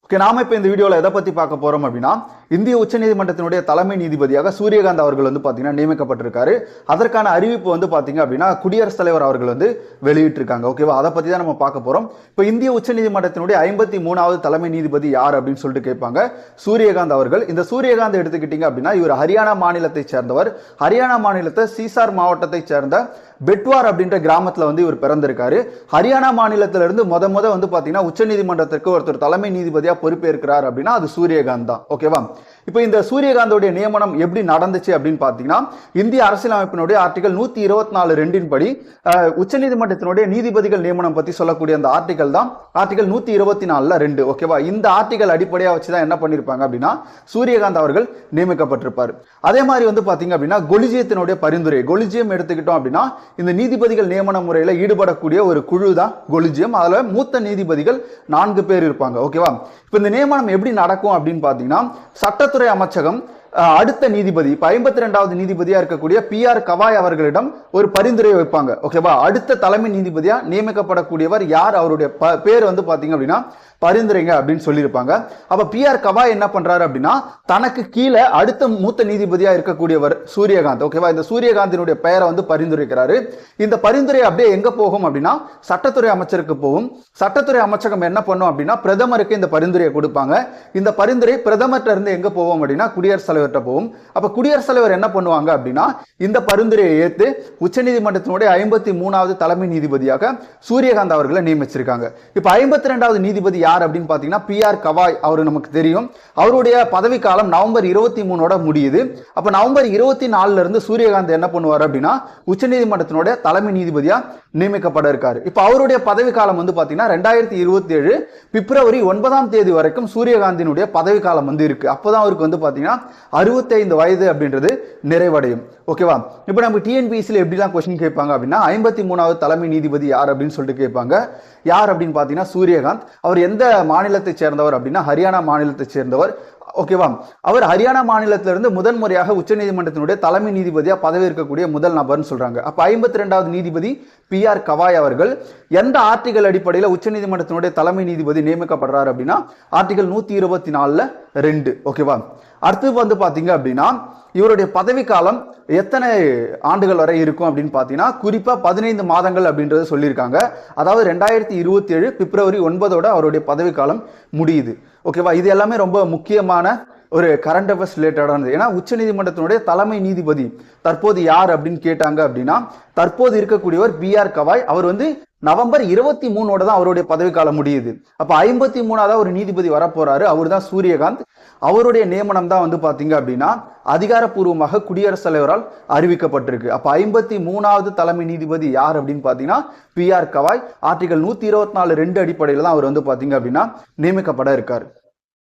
Okay, நாம இப்ப இந்த வீடியோல எதை பத்தி பார்க்க போறோம் அப்படின்னா, இந்திய உச்சநீதிமன்றத்தினுடைய தலைமை நீதிபதியாக சூரியகாந்த் அவர்கள் வந்து பாத்தீங்கன்னா நியமிக்கப்பட்டிருக்காரு. அதற்கான அறிவிப்பு வந்து பாத்தீங்க அப்படின்னா குடியரசுத் தலைவர் அவர்கள் வந்து வெளியிட்டிருக்காங்க. ஓகேவா, அதை பத்தி தான் நம்ம பார்க்க போறோம். இப்ப இந்திய உச்சநீதிமன்றத்தினுடைய 53வது தலைமை நீதிபதி யார் அப்படின்னு சொல்லிட்டு கேட்பாங்க. சூரியகாந்த் அவர்கள். இந்த சூரியகாந்த் எடுத்துக்கிட்டீங்க அப்படின்னா இவர் ஹரியானா மாநிலத்தை சேர்ந்தவர். ஹரியானா மாநிலத்தை சீசார் மாவட்டத்தை சேர்ந்த பெட்வார் அப்படின்ற கிராமத்துல வந்து இவர் பிறந்திருக்காரு. ஹரியானா மாநிலத்திலிருந்து முத வந்து பாத்தீங்கன்னா உச்சநீதிமன்றத்திற்கு ஒருத்தர் தலைமை நீதிபதியா பொறுப்பேற்கிறார் அப்படின்னா அது சூரியகாந்த் தான். ஓகேவா, இப்போ இந்த சூரியகாந்தோடைய நியமனம் எப்படி நடந்துச்சு அப்படின்னு பாத்தீங்கன்னா, இந்திய அரசியலமைப்பினுடைய ஆர்டிகல் 124(2) படி உச்சநீதிமன்றத்தினுடைய நீதிபதிகள் நியமனம் பத்தி சொல்லக்கூடிய அந்த ஆர்டிகல் தான் ஆர்டிகல் 124(2). ஓகேவா, இந்த ஆர்டிகல் அடிப்படையா வச்சுதான் என்ன பண்ணிருப்பாங்க அப்படின்னா சூரியகாந்த் அவர்கள் நியமிக்கப்பட்டிருப்பார். அதே மாதிரி வந்து பாத்தீங்க அப்படின்னா கொலிஜியத்தினுடைய பரிந்துரை, கொலிஜியம் எடுத்துக்கிட்டோம் அப்படின்னா இந்த நீதிபதிகள் நியமன முறையில ஈடுபடக்கூடிய ஒரு குழு தான் கொலிஜியம். அதுல மூத்த நீதிபதிகள் 4 பேர் இருப்பாங்க. ஓகேவா, இப்ப இந்த நியமனம் எப்படி நடக்கும் அப்படின்னு பாத்தீங்கன்னா, சட்டத்துறை அமைச்சகம் அடுத்த நீதிபதி, இப்ப 52வது நீதிபதியா இருக்கக்கூடிய PR கவாய் அவர்களிடம் ஒரு பரிந்துரை வைப்பாங்க. ஓகேவா, அடுத்த தலைமை நீதிபதியா நியமிக்கப்படக்கூடியவர் யார், அவருடைய பேர் வந்து பாத்தீங்க அப்படின்னா பரிந்துரைங்க அப்படின்னு சொல்லியிருப்பாங்க. அப்ப PR கவாய் என்ன பண்றாரு அப்படின்னா தனக்கு கீழே அடுத்த மூத்த நீதிபதியா இருக்கக்கூடியவர் சூரியகாந்த். ஓகேவா, இந்த சூரியகாந்தினுடைய பெயரை வந்து பரிந்துரைக்கிறாரு. இந்த பரிந்துரை அப்படியே எங்க போகும் அப்படின்னா சட்டத்துறை அமைச்சருக்கு போகும். சட்டத்துறை அமைச்சகம் என்ன பண்ணும் அப்படின்னா பிரதமருக்கு இந்த பரிந்துரையை கொடுப்பாங்க. இந்த பரிந்துரை பிரதமர்கிட்ட இருந்து எங்க போவோம் அப்படின்னா குடியரசுத் தலைவர்கிட்ட போகும். அப்ப குடியரசுத் தலைவர் என்ன பண்ணுவாங்க அப்படின்னா இந்த பரிந்துரையை ஏற்று உச்சநீதிமன்றத்தினுடைய 53வது தலைமை நீதிபதியாக சூரியகாந்த் அவர்களை நியமிச்சிருக்காங்க. இப்ப 52வது நீதிபதி யார் அப்படின்னு பாத்தீங்கன்னா PR கவாய். அவரு நமக்கு தெரியும், அவருடைய பதவி காலம் நவம்பர் 23ஓட முடியுது. அப்ப நவம்பர் 24ல இருந்து சூரியகாந்த் என்ன பண்ணுவார் அப்படின்னா உச்சநீதிமன்றத்தினுடைய தலைமை நீதிபதியா நியமிக்கப்பட இருக்காரு. இப்ப அவருடைய பதவி காலம் வந்து பாத்தீங்கன்னா 2027 பிப்ரவரி 9ஆம் தேதி வரைக்கும் சூரியகாந்தினுடைய பதவி காலம் வந்து இருக்கு. அப்பதான் அவருக்கு வந்து பாத்தீங்கன்னா 65 வயது அப்படின்றது நிறைவடையும். ஓகேவா, இப்ப நம்ம TNPSC எப்படிலாம் கொஸ்டின் கேட்பாங்க அப்படின்னா 53வது தலைமை நீதிபதி யார் அப்படின்னு சொல்லிட்டு கேட்பாங்க. யார் அப்படின்னு பாத்தீங்கன்னா சூரியகாந்த். அவர் எந்த மாநிலத்தை சேர்ந்தவர் அப்படின்னா ஹரியானா மாநிலத்தை சேர்ந்தவர். ஓகேவா, அவர் ஹரியானா மாநிலத்திலிருந்து முதன்முறையாக உச்சநீதிமன்றத்தினுடைய தலைமை நீதிபதியா பதவி இருக்கக்கூடிய முதல் நபர்னு சொல்றாங்க. அப்ப 52வது நீதிபதி PR கவாய் அவர்கள் எந்த ஆர்டிகல் அடிப்படையில் உச்சநீதிமன்றத்தினுடைய தலைமை நீதிபதி நியமிக்கப்படுறாரு அப்படின்னா ஆர்டிகல் 124(2). ஓகேவா, அடுத்து வந்து பாத்தீங்க அப்படின்னா இவருடைய பதவி காலம் எத்தனை ஆண்டுகள் வரை இருக்கும் அப்படின்னு பாத்தீங்கன்னா குறிப்பா 15 மாதங்கள் அப்படின்றது சொல்லியிருக்காங்க. அதாவது 2027 பிப்ரவரி 9ஓட அவருடைய பதவி காலம் முடியுது. ஓகேவா, இது எல்லாமே ரொம்ப முக்கியமான ஒரு கரண்ட் அஃபேர்ஸ் ரிலேட்டடானது. ஏன்னா உச்சநீதிமன்றத்தினுடைய தலைமை நீதிபதி தற்போது யார் அப்படின்னு கேட்டாங்க அப்படின்னா தற்போது இருக்கக்கூடியவர் PR கவாய். அவர் வந்து நவம்பர் 23ஓட தான் அவருடைய பதவி காலம் முடியுது. அப்ப 53வது ஒரு நீதிபதி வரப்போறாரு, அவர் தான் சூரியகாந்த். அவருடைய நியமனம் தான் வந்து பாத்தீங்க அப்படின்னா அதிகாரப்பூர்வமாக குடியரசுத் தலைவரால் அறிவிக்கப்பட்டிருக்கு. அப்ப 53வது தலைமை நீதிபதி யார் அப்படின்னு பாத்தீங்கன்னா PR கவாய். ஆர்டிகல் 124(2) அடிப்படையில் தான் அவர் வந்து பாத்தீங்க அப்படின்னா நியமிக்கப்பட இருக்காரு.